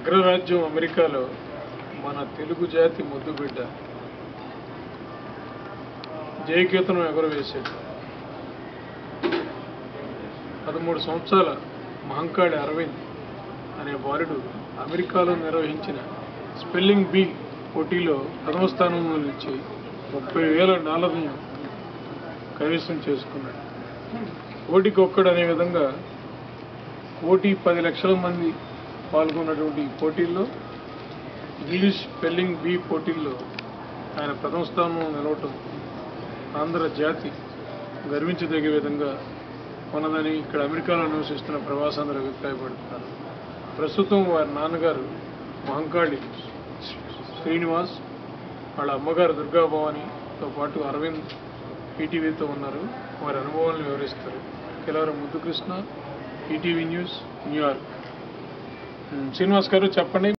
అగ్రరాజ్యం అమెరికాలో మన తెలుగు జాతి ముద్దుబిడ్డ జయకేతనం ఎగురవేశాడు. 13 సంవత్సరాల మహంకాళి అరవింద్ అనే బాలుడు అమెరికాలో నిర్వహించిన స్పెల్లింగ్ బీ పోటీలో ప్రథమ స్థానంలో నిలిచి $30,000 కైవసం చేసుకున్నాడు. కోటికి ఒక్కడు అనే విధంగా 1,10,00,000 మంది పాల్గొన్నటువంటి ఈ పోటీల్లో ఇంగ్లీష్ స్పెల్లింగ్ బీ పోటీల్లో ఆయన ప్రథమ స్థానంలో నిలవటం ఆంధ్ర జాతి గర్వించదగే విధంగా ఉన్నదని ఇక్కడ అమెరికాలో నివసిస్తున్న ప్రవాసాంధ్రులు అభిప్రాయపడుతున్నారు. ప్రస్తుతం వారి నాన్నగారు మహంకాళి శ్రీనివాస్, వాళ్ళ అమ్మగారు దుర్గాభవానితో పాటు అరవింద్ ఈటీవీతో ఉన్నారు. వారి అనుభవాలను వివరిస్తారు. Kilaram Muddukrishna, ETV news, New York. Srinivas garu చెప్పండి.